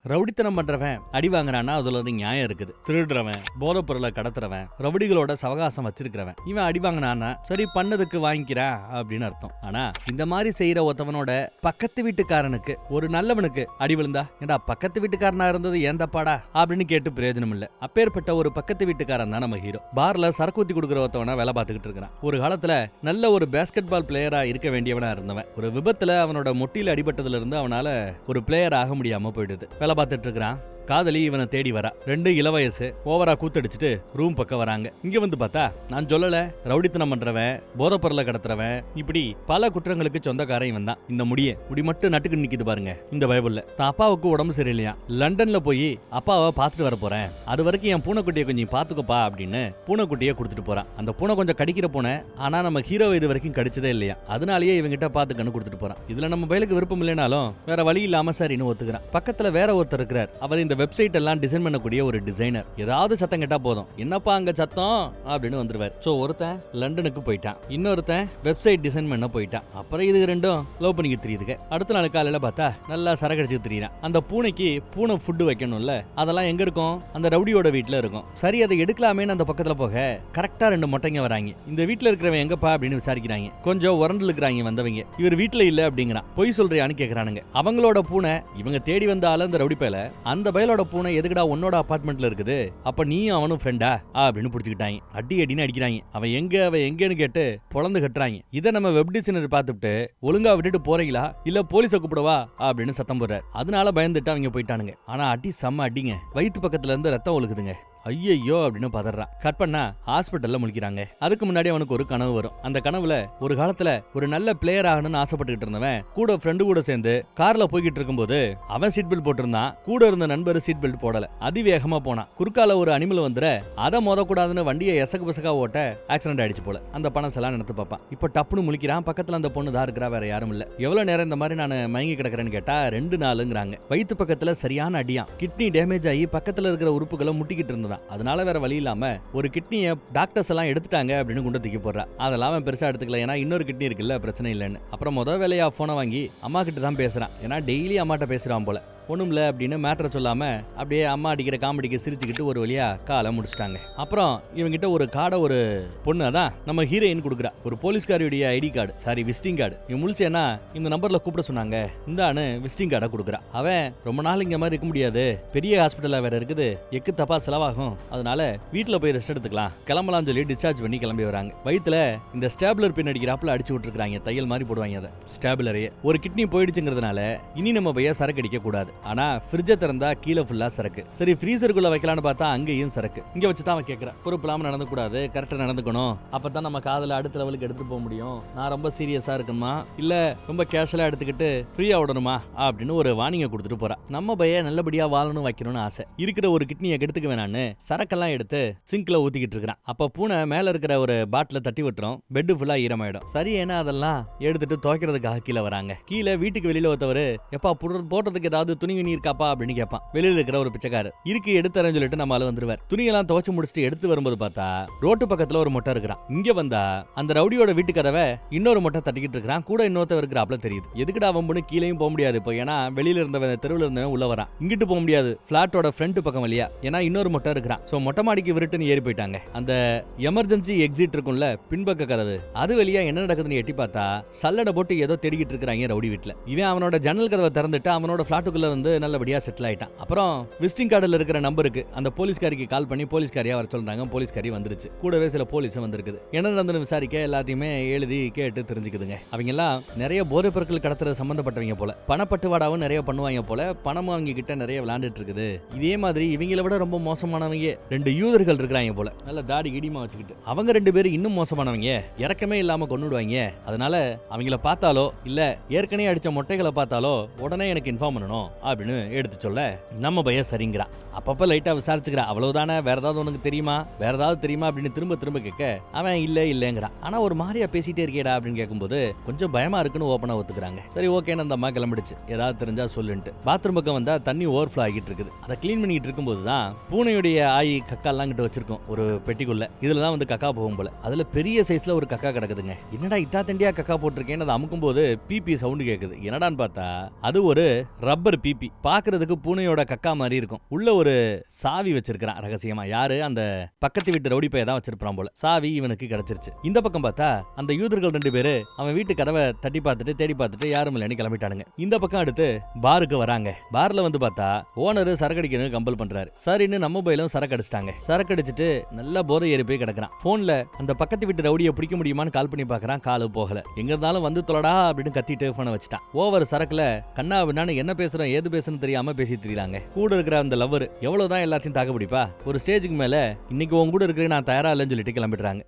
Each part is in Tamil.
ரவுடித்தனம் பண்றவன் அடி வாங்குறான்னா அதுல ஒரு நியாயம் இருக்குது. திருடுறவன், போதைப் பொருளை கடத்துறவன், ரவுடிகளோட சவகாசம் வச்சிருக்கிறவன் இவன் அடி வாங்கினான்னா சரி பண்ணதுக்கு வாங்கிக்கிறான் அப்படின்னு அர்த்தம். ஆனா இந்த மாதிரி செய்யற ஒருத்தவனோட பக்கத்து வீட்டுக்காரனுக்கு, ஒரு நல்லவனுக்கு அடி விழுந்தா, ஏண்டா பக்கத்து வீட்டுக்காரனா இருந்தது ஏன் தப்பாடா அப்படின்னு கேட்டு பிரயோஜனம் இல்ல. அப்பேற்பட்ட ஒரு பக்கத்து வீட்டுக்காரன் தான் நம்ம ஹீரோ. பார்ல சரக்கு ஊத்தி கொடுக்குற ஒருத்தவனா வேலை பார்த்துக்கிட்டு இருக்கிறான். ஒரு காலத்துல நல்ல ஒரு பேஸ்கெட் பால் பிளேயரா இருக்க வேண்டியவனா இருந்தவன் ஒரு விபத்துல அவனோட மொட்டியில அடிபட்டதுல இருந்து அவனால ஒரு பிளேயர் ஆக முடியாம போயிடுது. வேலை பார்த்துட்டு இருக்கிறான். காதலி இவனை தேடி வரா. ரெண்டு இளவயசு ஓவரா கூத்தடிச்சுட்டு ரூம் பக்கம் வராங்க. இங்க வந்து பார்த்தா, நான் சொல்லல ரவுடித்தனம் பண்றவன், போதைப்பொருளை கடத்துறவன், இப்படி பல குற்றங்களுக்கு சொந்தக்காரன் இவன் தான். இந்த முடி மட்டும் நட்டுக்கு நிக்குது பாருங்க இந்த பைபிள்ல. தான் அப்பாவுக்கு உடம்பு சரியில்லையா, லண்டன்ல போய் அப்பாவை பார்த்துட்டு வர போறேன், அது வரைக்கும் என் பூனைக்குட்டியை கொஞ்சம் பாத்துக்கப்பா அப்படின்னு பூனைக்குட்டியை கொடுத்துட்டு போறான். அந்த பூனை கொஞ்சம் கடிக்கிற பூனை, ஆனா நம்ம ஹீரோ இது வரைக்கும் கடிச்சதே இல்லையா, அதனாலேயே இவங்கிட்ட பாத்துக்கன்னு கொடுத்துட்டு போறான். இதுல நம்ம பையலுக்கு விருப்பம் இல்லைனாலும் வேற வழி இல்லாம சரின்னு ஒத்துக்கிறான். பக்கத்துல வேற ஒருத்தர் இருக்கிறார். அவர் இந்த வெப்சைட் எல்லாம் டிசைன் பண்ணக்கூடிய ஒரு டிசைனர். ஏதாவது சத்தம் கேட்டா போதும், என்னப்பா அங்க சத்தம் அப்படின்னு வந்துருவார். சோ ஒருத்தன் லண்டனுக்கு போயிட்டான், இன்னொருத்தன் வெப்சைட் டிசைன் பண்ண போயிட்டான். அப்புறம் இது ரெண்டும் லவ் பண்ணிக்க தெரியுதுங்க. அடுத்த நாள் காலையில பார்த்தா நல்லா சரக்கடிச்சு தெரியுறான். அந்த பூனைக்கு பூனை ஃபுட் வைக்கணும்ல, அதெல்லாம் எங்க இருக்கும், அந்த ரவுடியோட வீட்டுல இருக்கும். சரி அதை எடுக்கலாமேன்னு அந்த பக்கத்துல போக கரெக்டா ரெண்டு மொட்டைங்க வராங்க. இந்த வீட்டுல இருக்கிறவன் எங்கப்பா அப்படின்னு விசாரிக்கிறாங்க. கொஞ்சம் உரண்டு இருக்கிறாங்க வந்தவங்க. இவர் வீட்டுல இல்ல அப்படிங்கிறான். பொய் சொல்றியான்னு கேக்குறானுங்க. அவங்களோட பூனை இவங்க தேடி வந்த ஆளு அந்த ரவுடி பயல. அந்த பயலோட பூனை எதுக்குடா உன்னோட அபார்ட்மெண்ட்ல இருக்குது, அப்ப நீயும் அவனும் ஃப்ரெண்டா அப்படின்னு புடிச்சுக்கிட்டாங்க. அடின்னு அடிக்கிறாங்க. அவன் எங்கன்னு கேட்டு பொளந்து கட்டுறாங்க. இதை நம்ம வெப் டிசைனர் பார்த்துட்டு ஒழுங்கா விட்டுட்டு போறீங்களா இல்ல போலீஸை கூப்பிடவா அப்படின்னு சத்தம் போடுறாரு. அதனால பயந்துட்டு அவங்க போயிட்டானுங்க. ஆனா அடி செம்ம அடிங்க. வயிற்று பக்கத்துல இருந்து ரத்தம் ஒழுகுதுங்க. ஐயோ அப்படின்னு பதறான். கட் பண்ணா ஹாஸ்பிட்டல்ல முழிக்கிறாங்க. அதுக்கு முன்னாடி அவனுக்கு ஒரு கனவு வரும். அந்த கனவுல ஒரு காலத்துல ஒரு நல்ல பிளேயர் ஆகணும்னு ஆசைப்பட்டுக்கிட்டு இருந்தவன் கூட ஃப்ரெண்டு கூட சேர்ந்து கார்ல போய்கிட்டு இருக்கும்போது அவன் சீட் பெல்ட் போட்டிருந்தான். கூட இருந்த நண்பர் சீட் பெல்ட் போடல. அதிவேகமா போனான். குறுக்கால ஒரு அனிமல் வந்துற அதை மோதக்கூடாதுன்னு வண்டியை எசக்கு பசக்கா ஓட்ட ஆக்சிடென்ட் ஆயிடுச்சு போல. அந்த பணம் எல்லாம் நினைத்து பார்ப்பான். இப்ப டப்புன்னு முழிக்கிறான். பக்கத்துல அந்த பொண்ணு தான் இருக்கிறா, வேற யாரும் இல்ல. எவ்வளவு நேரம் இந்த மாதிரி நான் மயங்கி கிடக்குறேன்னு கேட்டா 2 நாளுங்கிறாங்க. வயிற்று பக்கத்துல சரியான அடியான். கிட்னி டேமேஜ் ஆகி பக்கத்துல இருக்கிற உறுப்புகளை முட்டிக்கிட்டு இருந்ததா. அதனால வேற வழி இல்லாம ஒரு கிட்னியை டாக்டர்ஸ் எல்லாம் எடுத்துட்டாங்க அப்படின்னு குண்ட தூக்கி போடுறா. அதெல்லாம் அவன் பெருசா எடுத்துக்கல, ஏன்னா இன்னொரு கிட்னி இருக்குல்ல, பிரச்சனை இல்லைன்னு. அப்புறம் முதல் வேலையா போனை வாங்கி அம்மா கிட்ட தான் பேசுறான். ஏன்னா டெய்லி அம்மாட்ட பேசுறான் போல. ஒண்ணும்ல அப்படின்னு மேட்டரை சொல்லாம அப்படியே அம்மா அடிக்கிற காமெடிக்கு சிரிச்சுக்கிட்டு ஒரு வழியா காலை முடிச்சுட்டாங்க. அப்புறம் இவங்கிட்ட ஒரு கார்டை ஒரு பொண்ணு, அதான் நம்ம ஹீரோயின் கொடுக்குறா. ஒரு போலீஸ்காரியுடைய ID card, sorry visiting card. இவன் முழிச்சேன்னா இந்த நம்பர்ல கூப்பிட சொன்னாங்க, இந்தான்னு விசிட்டிங் கார்டை கொடுக்குறா. அவன் ரொம்ப நாள் இங்க மாதிரி இருக்க முடியாது, பெரிய ஹாஸ்பிட்டலா வேற இருக்குது, எக்கு தப்பா செலவாகும், அதனால வீட்டுல போய் ரெஸ்ட் எடுத்துக்கலாம், கிளம்பலாம் சொல்லி டிஸ்சார்ஜ் பண்ணி கிளம்பி வராங்க. வயிற்றுல இந்த ஸ்டாப்லர் பின் அடிக்கிறாப்புல அடிச்சு விட்டுருக்காங்க. தையல் மாதிரி போடுவாங்க அதை, ஸ்டாப்லரையே. ஒரு கிட்னி போயிடுச்சுங்கிறதுனால இனி நம்ம பையா சரக்கு அடிக்க கூடாது. ஆனா ஃப்ரிட்ஜை திறந்தா கீழே ஃபுல்லா சரக்கு. சரி ஃப்ரீசருக்குள்ள வைக்கலான்னு பார்த்தா அங்கேயும் சரக்கு. இங்க வச்சுதான் அவன் கேட்கறான். பொறுப்பு இல்லாம நடந்து கூடாது, கரெக்டா நடந்துக்கணும், அப்பதான் நம்ம காதல அடுத்த லெவலுக்கு எடுத்துட்டு போக முடியும். நான் ரொம்ப சீரியஸா இருக்கணுமா இல்ல ரொம்ப கேஷுவலா எடுத்துக்கிட்டு ஃப்ரீயா விடணுமா அப்படின்னு ஒரு வார்னிங்க கொடுத்துட்டு போறா. நம்ம பையன் நல்லபடியா வாழணும் வைக்கணும்னு ஆசை. இருக்கிற ஒரு கிட்னியை கெடுத்துக்க வேணான்னு சரக்கெல்லாம் எடுத்து சிங்க்ல ஊத்திக்கிட்டு இருக்கிறான். அப்ப பூனை மேல இருக்கிற ஒரு பாட்டில தட்டி விட்டுரும். பெட் ஃபுல்லா ஈரமாயிடும். சரி ஏன்னா அதெல்லாம் எடுத்துட்டு துவைக்கிறதுக்காக கீழே வராங்க. கீழே வீட்டுக்கு வெளியில ஒருத்தவர், எப்பா போட்டதுக்கு ஏதாவது துணி இருக்காப்பா அப்படின்னு கேட்பான். வெளியில இருக்கிற ஒரு பிச்சைக்காரர் இருக்கு எடுத்துறேன்னு சொல்லிட்டு நம்ம வந்துருவார். துணியெல்லாம் துவைச்சு முடிச்சுட்டு எடுத்து வரும்போது பார்த்தா ரோட்டு பக்கத்துல ஒரு மொட்டை இருக்கிறான். இங்க வந்தா அந்த ரவுடியோட வீட்டு கதவை இன்னொரு மொட்டை தட்டிக்கிட்டு இருக்கிறான். கூட இன்னொருத்தவர் இருக்கிறாப்ல தெரியுது. எதுக்குடா வம்புன்னு கீழேயும் போக முடியாது இப்போ, ஏன்னா வெளியில இருந்தவன் தெருவில் இருந்தவன் உள்ள வரான். இங்கிட்டு போக முடியாது பிளாட்டோட ஃப்ரண்ட் பக்கம் வழியா, ஏன்னா இன்னொரு மொட்டை இருக்கிறான். சோ மொட்டை மாடிக்கு விருட்டுன்னு ஏறி போயிட்டாங்க. அந்த எமர்ஜென்சி எக்ஸிட் இருக்கும்ல பின்பக்க கதவு, அது வழியா என்ன நடக்குதுன்னு எட்டி பார்த்தா சல்லடை போட்டு ஏதோ தேடிக்கிட்டு இருக்கிறாங்க ரவுடி வீட்டுல. இவன் அவனோட ஜன்னல் கதவை திறந்துட்டு அவனோட பிளாட்டுக்குள்ள வந்து நல்லபடியா செட்டில் ஆயிட்டான். அப்புறம் விசிட்டிங் கார்டுல இருக்கிற நம்பருக்கு அந்த போலீஸ்காரிக்கு கால் பண்ணி போலீஸ்காரியா வர சொல்றாங்க. போலீஸ்காரி வந்துருச்சு. கூடவே சில போலீஸும் வந்திருக்குது. என்ன நடந்ததுன்னு விசாரிக்க எல்லாத்தையுமே எழுதி கேட்டு தெரிஞ்சுக்குதுங்க. அவங்க எல்லாம் நிறைய போதைப் பொருட்கள் கடத்துறது சம்பந்தப்பட்டவங்க போல. பணப்பட்டுவாடாவும் நிறைய பண்ணுவாங்க போல. பணமும் அவங்க கிட்ட நிறைய விளையாண்டுட்டு இருக்குது. இதே மாதிரி இவங்களை விட ரொம்ப மோசமானவங்க 2 யூதர்கள் இருக்கிறாங்க போல, நல்ல தாடி கிடிமா வச்சுக்கிட்டு. அவங்க 2 பேரும் இன்னும் மோசமானவங்க, இறக்கமே இல்லாம கொன்னுடுவாங்க. அதனால அவங்கள பார்த்தாலோ இல்ல ஏற்கனவே அடிச்ச மொட்டைகளை பார்த்தாலோ உடனே எனக்கு இன்ஃபார்ம் பண்ணணும் அப்படின்னு எடுத்து சொல்ல நம்ம பையன் சரிங்கிறா. அப்பப்ப லைட்டா விசாரிச்சுக்கிறா. அவ்வளவுதானே, வேற ஏதாவது உனக்கு தெரியுமா, வேற ஏதாவது தெரியுமா அப்படின்னு திரும்ப திரும்ப கேட்க அவன் இல்லங்கிறான். ஆனா ஒரு மாதிரியா பேசிட்டே இருக்கேடா அப்படின்னு கேட்கும்போது கொஞ்சம் பயமா இருக்குன்னு ஓப்பனா ஒத்துக்கிறாங்க. சரி ஓகேன்னு அந்த அம்மா கிளம்பிடுச்சு. ஏதாவது தெரிஞ்சா சொல்லுன்ட்டு. பாத்ரூம் பக்கம் வந்தா தண்ணி ஓவர்ஃப்ளோ ஆகிட்டு இருக்குது. அதை கிளீன் பண்ணிட்டு இருக்கும்போது தான் பூனையுடைய ஆயி கக்காலாம் கிட்ட வச்சிருக்கோம் ஒரு பெட்டிக்குள்ள. இதுலதான் வந்து கக்கா போகும் போல. அதுல பெரிய சைஸ்ல ஒரு கக்கா கிடக்குதுங்க. என்னடா இத்தா தண்டியா கக்கா போட்டிருக்கேன்னு அதை அமுக்கும் போது பிபி சவுண்ட் கேக்குது. என்னடான்னு பார்த்தா அது ஒரு ரப்பர் பிபி பாக்குறதுக்கு பூனையோட கக்கா மாதிரி இருக்கும். உள்ள ஒரு சாவி வச்சிருக்கான் ரகசியமா. யாரு? அந்த பக்கத்து வீட்டு ரவுடி பைய தான் வச்சிருப்பான் போல. சாவி இவனுக்கு கிடைச்சிருச்சு. இந்த பக்கம் பார்த்தா அந்த யூதர்கள் 2 பேரு அவன் வீட்டு கதவை தட்டி பார்த்துட்டு தேடி பார்த்துட்டு யாரும் இல்லைன்னு கிளம்பிட்டானுங்க. இந்த பக்கம் அடுத்து பாருக்கு வராங்க. பார்ல வந்து பார்த்தா ஓனர் சரக்கு அடிக்கணும் கம்பல் பண்றாரு. சரின்னு நம்ம மொபைலும் சரக்கு அடிச்சிட்டாங்க. சரக்கு அடிச்சிட்டு நல்லா போதை ஏறி போய் கிடக்குறான். போன்ல அந்த பக்கத்து வீட்டு ரவுடியை பிடிக்க முடியுமான்னு கால் பண்ணி பாக்குறான். காலு போகல. எங்க இருந்தாலும் வந்து தொலைடா அப்படின்னு கத்திட்டு போன வச்சுட்டான். ஓவர் சரக்குல கண்ணா பின்னான்னு என்ன பேசுறோம் ஏது பேசுன்னு தெரியாம பேசி திரியாங்க. கூட இருக்கிற அந்த லவ்வர் எவ்வளவுதான் எல்லாத்தையும் தாக்கு பிடிப்பா. ஒரு ஸ்டேஜுக்கு மேல இன்னைக்கு உன் கூட இருக்கிற நான் தயாரா இல்லைன்னு சொல்லிட்டு கிளம்பிடுறாங்க.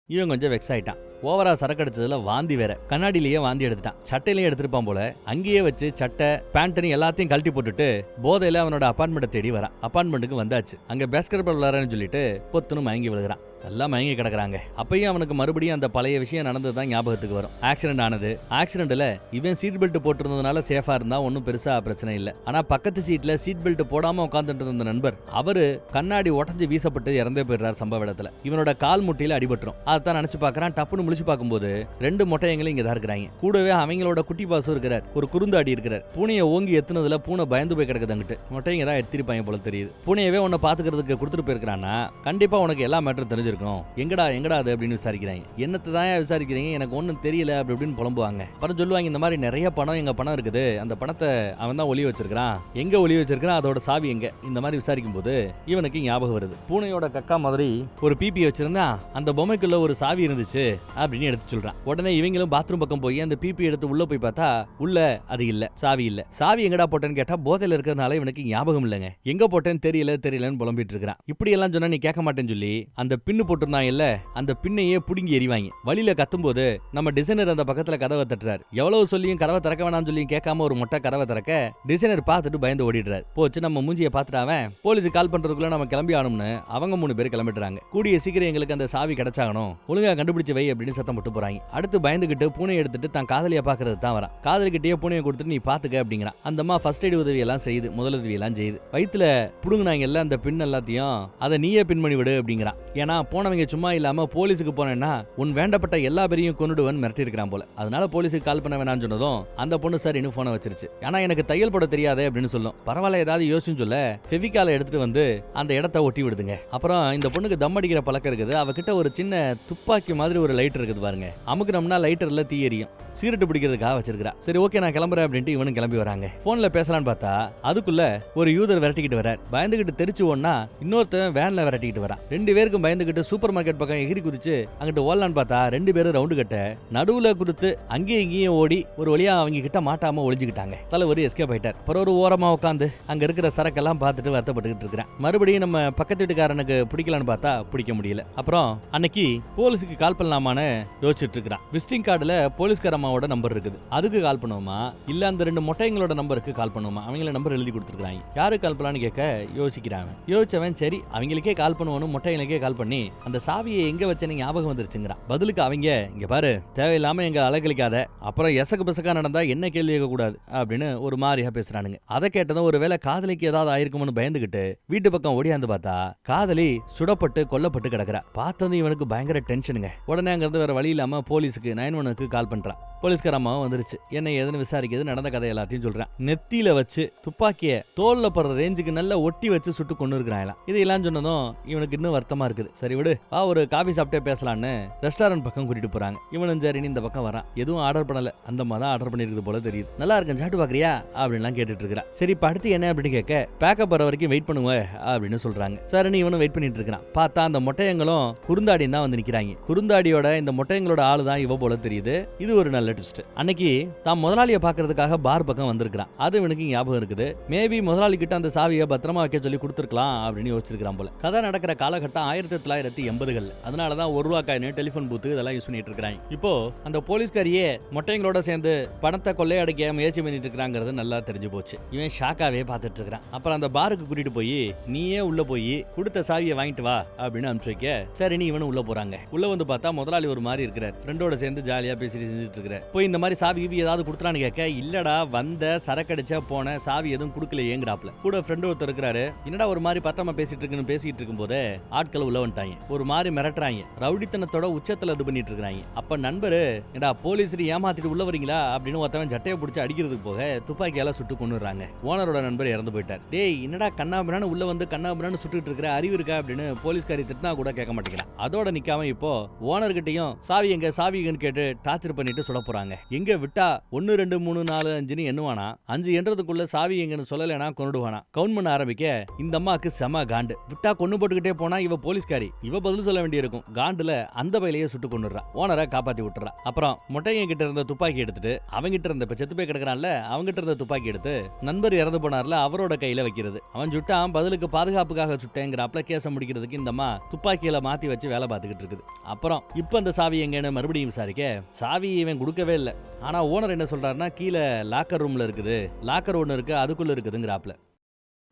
இவன் கொஞ்சம் வெக்ஸ் ஆயிட்டான். ஓவரா சரக்கு அடிச்சதுல வாந்தி வேற. கண்ணாடியிலேயே வாந்தி எடுத்துட்டான். சட்டையிலேயே எடுத்திருப்பான் போல. அங்கேயே வச்சு சட்டை பேண்ட் எல்லாத்தையும் கழட்டி போட்டுட்டு போதையில அவனோட அபார்ட்மெண்ட்டை தேடி வரான். அபார்ட்மெண்ட்டுக்கு வந்தாச்சு. அங்க பேஸ்கெட் பால் விளையாடுறேன்னு சொல்லிட்டு பொத்துன்னு மயங்கி விழுகிறான். எல்லாம் மயங்கி கிடக்குறாங்க. அப்பயும் அவனுக்கு மறுபடியும் அந்த பழைய விஷயம் நடந்ததுதான் ஞாபகத்துக்கு வரும். ஆக்சிடென்ட் ஆனது. ஆக்சிடென்ட்ல இவன் சீட் பெல்ட் போட்டிருந்ததுனால சேஃபா இருந்தா ஒன்னும் பெருசா பிரச்சனை இல்ல. ஆனா பக்கத்து சீட்ல சீட் பெல்ட் போடாம உட்காந்துட்டு இருந்த நண்பர் அவரு கண்ணாடி உடஞ்சு வீசப்பட்டு இறந்தே போயிடுறாரு சம்பவ இடத்துல. இவனோட கால் முட்டியில அடிபட்டுரும். அதான் நினைச்சு பாக்குறான். டப்புன்னு முழிச்சு பார்க்கும்போது 2 மொட்டையங்களும் இங்க தான் இருக்கிறாங்க. கூடவே அவங்களோட குட்டி பாசு இருக்கிறார். ஒரு குறுந்தாடி இருக்கிறார். பூனையை ஓங்கி எத்துனதுல பூனை பயந்து போய் கிடக்குது. அங்கிட்டு மொட்டைங்க தான் எத்திருப்பாங்க போல தெரியுது. பூனையவே உன்னை பாத்துக்கிறதுக்கு கொடுத்துட்டு போயிருக்கானா கண்டிப்பா உனக்கு எல்லா மேட்டரும் தெரிஞ்சிருக்கும். எங்கடா அது அப்படின்னு விசாரிக்கிறாங்க. என்னத்தை தான் விசாரிக்கிறீங்க, எனக்கு ஒன்னும் தெரியல அப்படி அப்படின்னு புலம்புவாங்க. அப்புறம் சொல்லுவாங்க இந்த மாதிரி நிறைய பணம் எங்க பணம் இருக்குது, அந்த பணத்தை அவன் தான் ஒளிய வச்சிருக்கான், எங்க ஒளிய வச்சிருக்கான், அதோட சாவி எங்க, இந்த மாதிரி விசாரிக்கும் போது இவனுக்கு ஞாபகம் வருது. பூனையோட கக்கா மாதிரி ஒரு பிபி வச்சிருந்தா அந்த பொம்மைக்குள்ள ஒரு சாவி இருந்துச்சு அப்படின்னு எடுத்து சொல்றான். உடனே இவங்களும் பாத்ரூம் பக்கம் போய் அந்த பிபி எடுத்து உள்ள போய் பார்த்தா உள்ள அது இல்ல, சாவி இல்ல. சாவி எங்கடா போட்டேன்னு கேட்டா போதையில இருக்கிறதுனால இவனுக்கு ஞாபகம் இல்லைங்க. எங்க போட்டேன்னு தெரியலன்னு புலம்பிட்டு இருக்கான். இப்படி எல்லாம் சொன்னா நீ கேட்க மாட்டேன்னு சொல்லி அந்த பின்னு போட்டிருந்தான் இல்ல, அந்த பின்னையே புடுங்கி எறிவாங்க. வழியில கத்தும்போது நம்ம டிசைனர் அந்த பக்கத்துல கதவை தட்டுறாரு. எவ்வளவு சொல்லியும் கதவை திறக்க வேணாம்னு சொல்லி கேட்காம ஒரு மொட்டை கதவை திறக்க டிசைனர் பார்த்துட்டு பயந்து ஓடிடுறாரு. போச்சு நம்ம மூஞ்சியை பார்த்துட்டாவன் போலீஸுக்கு கால் பண்றதுக்குள்ள நம்ம கிளம்பி ஆகணும்னு அவங்க 3 பேர் கிளம்பிடுறாங்க. கூடிய சீக்கிரம் எங்களுக்கு அந்த சாவி கிடைச்சாகணும், ஒழுங்கா கண்டுபிடிச்சு வை அப்படின்னு சத்தம் போட்டு போறாங்க. அடுத்து பயந்துகிட்டு பூனை எடுத்துட்டு தான் காதலியா பாக்குறது தான் வரான். காதலிக்கிட்டே பூனையை கொடுத்துட்டு நீ பாத்துக்க அப்படிங்கிறான். அந்த அம்மா ஃபர்ஸ்ட் எய்ட் உதவி எல்லாம் செய்யுது, முதலுதவி எல்லாம் செய்யுது. வயிற்றுல புடுங்கினாங்க எல்லாம் அந்த பின் எல்லாத்தையும் அதை நீயே பின் பண்ணி விடு அப்படிங்கிறான். ஏன்னா போனவங்க சும்மா இல்லாம போலீஸுக்கு போனேன்னா உன் வேண்டப்பட்ட எல்லா பேரையும் கொண்டுடுவன் மிரட்டி இருக்கிறான் போல. அதனால போலீஸுக்கு கால் பண்ண வேணாம்னு சொன்னதும் அந்த பொண்ணு சார் இன்னும் போனை வச்சிருச்சு. ஆனா எனக்கு தையல் போட தெரியாது அப்படின்னு சொல்லும். பரவாயில்ல ஏதாவது யோசிச்சு சொல்ல ஃபெவிகாலை எடுத்துட்டு வந்து அந்த இடத்த ஒட்டி விடுதுங்க. அப்புறம் இந்த பொண்ணுக்கு தம் அடிக்கிற பழக்கம் இருக்குது. அவகிட்ட ஒரு சின்ன துப்பாக்கி மாதிரி ஒரு லைட்டர் இருக்குது பாருங்க. அமுக்குனோம்னா லைட்டர்ல தீ எரியும். சீரட்டு பிடிக்கிறதுக்காக வச்சிருக்கா. சரி ஓகே நான் கிளம்புறேன் அப்படின்ட்டு இவனும் கிளம்பி வராங்க. போன்ல பேசலான்னு பார்த்தா அதுக்குள்ள ஒரு யூதர் விரட்டிக்கிட்டு வரார். பயந்துகிட்டு தெரிச்சு ஓடனா இன்னொருத்தன் வேன்ல விரட்டிக்கிட்டு வரான். 2 பேருக்கும் பயந்துகிட்டு சூப்பர் மார்க்கெட் பக்கம் எகிரி குதிச்சு அங்கிட்டு ஓடலான்னு பார்த்தா 2 பேரும் ரவுண்டு கட்ட நடுவுல கொடுத்து அங்கேயும் இங்கேயும் ஓடி ஒரு வழியா அவங்க கிட்ட மாட்டாம ஒளிஞ்சுக்கிட்டாங்க. தலைவர் எஸ்கேப் ஆயிட்டார். அப்புறம் ஒரு ஓரமா உட்காந்து அங்க இருக்கிற சரக்கெல்லாம் பார்த்துட்டு வருத்தப்பட்டுக்கிட்டு இருக்கிறேன். மறுபடியும் நம்ம பக்கத்து வீட்டுக்காரனுக்கு பிடிக்கலான்னு பார்த்தா பிடிக்க முடியல. அப்புறம் அன்னைக்கு போலீஸுக்கு கால் பண்ணலாமான்னு யோசிச்சுட்டு இருக்கிறான். விசிட்டிங் கார்டுல போலீஸ்காரம்மாவோட நம்பர் இருக்குது, அதுக்கு கால் பண்ணுவோமா இல்ல அந்த 2 மொட்டைங்களோட நம்பருக்கு கால் பண்ணுவோமா? அவங்கள நம்பர் எழுதி கொடுத்துருக்காங்க. யாருக்கு கால் பண்ணலான்னு கேட்க யோசிக்கிறாங்க. யோசிச்சவன் சரி அவங்களுக்கே கால் பண்ணுவோன்னு மொட்டைங்களுக்கே கால் பண்ணி அந்த சாவியை எங்க வச்சேன்னு ஞாபகம் வந்துருச்சுங்கிறான். பதிலுக்கு அவங்க இங்க பாரு தேவையில்லாம எங்க அலக்கழிக்காத, அப்புறம் எசக்கு பசக்கா நடந்தா என்ன கேள்வி கேட்க கூடாது அப்படின்னு ஒரு மாதிரியா பேசுறானுங்க. அதை கேட்டதும் ஒருவேளை காதலிக்கு ஏதாவது ஆயிருக்கும்னு பயந்துகிட்டு வீட்டு பக்கம் ஓடியாந்து பார்த்தா காதலி சுடப்பட்டு கொல்லப்பட்டு கிடக்குறா. பார்த்தது இவனுக்கு பயங்கர டென்ஷனுங்க. உடனே அங்க இருந்து வேற வழி இல்லாம போலீஸுக்கு 911க்கு கால் பண்றான். போலீஸ்காரம்மாவும் வந்துருச்சு. என்ன ஏதுன்னு விசாரிக்கிறது, நடந்த கதை எல்லாத்தையும் சொல்றான். நெத்தியில வச்சு துப்பாக்கிய தோல்ல படுற ரேஞ்சுக்கு நல்லா ஒட்டி வச்சு சுட்டு கொண்டு இருக்கிறான். இதெல்லாம் சொன்னதும் இவனுக்கு இன்னும் வருத்தமா இருக்குது. சரி விடு வா ஒரு காபி சாப்பிட்டே பேசலான்னு ரெஸ்டாரண்ட் பக்கம் கூட்டிட்டு போறாங்க. இவனும் சரின்னு இந்த பக்கம் வரான். எதுவும் ஆர்டர் பண்ணல, அந்த மாதிரி தான் ஆர்டர் பண்ணிருக்குது போல தெரியுது. நல்லா இருக்கேன் சாப்பிட்டு பாக்குறியா அப்படின்லாம் கேட்டுட்டு இருக்கிறான். சரி இப்ப அடுத்து என்ன அப்படின்னு கேட்க பேக்கப் வர வரைக்கும் வெயிட் பண்ணுங்க அப்படின்னு சொல்றாங்க. சரின்னு இவனும் வெயிட் பண்ணிட்டு இருக்கிறான். பார்த்தா அந்த மொட்டையங்களும் குறுந்தாடி தான் வந்து நிக்கிறாங்க. குறுந்தாடியோட இந்த மொட்டையங்களோட ஆளு தான் இவ போல தெரியுது. இது ஒரு நல்ல ட்விஸ்ட். அன்னைக்கு தான் முதலாளியை பாக்குறதுக்காக பார் பக்கம் வந்திருக்கான். அது இவனுக்கு ஞாபகம் இருக்குது. மேபி முதலாளி கிட்ட அந்த சாவியை பத்திரமா வைக்க சொல்லி கொடுத்துருக்கலாம் அப்படின்னு யோசிச்சிருக்கான் போல. கதை நடக்கிற காலகட்டம் 1980கள். அதனாலதான் 1 ரூபா காயின், டெலிபோன் பூத்து இதெல்லாம் யூஸ் பண்ணிட்டு இருக்காங்க. இப்போ அந்த போலீஸ்காரியே மொட்டைங்களோட சேர்ந்து பணத்தை கொள்ளையடிக்க முயற்சி பண்ணிட்டு இருக்காங்கிறது நல்லா தெரிஞ்சு போச்சு. இவன் ஷாக்காவே பார்த்துட்டு இருக்கான். அப்புறம் அந்த பாருக்கு கூட்டிட்டு போய் நீயே உள்ள போய் கொடுத்த சாவியை வாங்கிட்டு வா அப்படின்னு அனுப்பிச்சு வைக்க சரி நீ இவனு உள்ள போறாங்க. உள்ள வந்து பார்த்தா முதலாளி ஒரு மாதிரி இருக்கிறார். ஃப்ரெண்டோட சேர்ந்து ஜாலியா பேசிட்டு செஞ்சுட்டு இருக்கிறார். போய் இந்த மாதிரி சாவி ஏதாவது கொடுத்துறான்னு கேட்க இல்லடா வந்த சரக்கடிச்சா போன சாவி எதுவும் கொடுக்கல ஏங்குறாப்ல. கூட ஃப்ரெண்ட் ஒருத்தர் இருக்கிறாரு. என்னடா ஒரு மாதிரி பத்திரமா பேசிட்டு இருக்குன்னு பேசிட்டு இருக்கும் போதே ஆட்கள் உள்ள வந்துட்டாங்க. பண்றாங்க, ஒரு மாதிரி மிரட்டுறாங்க, ரவுடித்தனத்தோட உச்சத்துல இது பண்ணிட்டு இருக்காங்க. அப்ப நண்பரு ஏடா போலீஸ் ஏமாத்திட்டு உள்ள வரீங்களா அப்படின்னு ஒருத்தவன் சட்டையை பிடிச்சி அடிக்கிறதுக்கு போக துப்பாக்கியால சுட்டு கொன்னுறாங்க. ஓனரோட நண்பர் இறந்து போயிட்டார். டேய் என்னடா கண்ணாபிரான்னு உள்ள வந்து கண்ணாபிரான்னு சுட்டுட்டு இருக்கிற, அறிவு இருக்கா அப்படின்னு போலீஸ்காரி திட்டினா கூட கேட்க மாட்டேங்கிறான். அதோட நிக்காம இப்போ ஓனர்கிட்டையும் சாவி எங்கன்னு கேட்டு டார்ச்சர் பண்ணிட்டு சுட போறாங்க. எங்க விட்டா 1 2 3 4 5ன்னு எண்ணுவானா, 5 எண்றதுக்குள்ள சாவி எங்கன்னு சொல்லலைன்னா கொன்னுடுவானா. கவுண்ட் பண்ண ஆரம்பிக்க இந்த அம்மாக்கு செம காண்டு. விட்டா கொன்னு போட்டுக்கிட்டே போனா இவ போலீஸ்காரி, இவ பதில் சொல்ல வேண்டியிருக்கும். காண்டுல அந்த பையிலேயே சுட்டு கொன்னுடுறா. ஓனரை காப்பாத்தி விட்டுறா. அப்புறம் மொட்டைங்க கிட்ட இருந்த துப்பாக்கி எடுத்துட்டு அவங்கிட்ட இருந்த இப்ப செத்து போய் கிடக்குறான்ல அவங்கிட்ட இருந்த துப்பாக்கி எடுத்து நண்பர் இறந்து போனார்ல அவரோட கையில வைக்கிறது. அவன் சுட்டான், பதிலுக்கு பாதுகாப்புக்காக சுட்டேங்கிற கேஸ முடிக்கிறதுக்கு இந்த அம்மா துப்பாக்கியில மாத்தி வச்சு வேலை பார்த்துக்கிட்டு இருக்குது. அப்புறம் இப்ப அந்த சாவி எங்கன்னு மறுபடியும் விசாரிக்க சாவி இவன் கொடுக்கவே இல்லை. ஆனா ஓனர் என்ன சொல்றாருன்னா கீழே லாக்கர் ரூம்ல இருக்குது, லாக்கர் ஒன்னு இருக்கு அதுக்குள்ள இருக்குதுங்கிறாப்ல.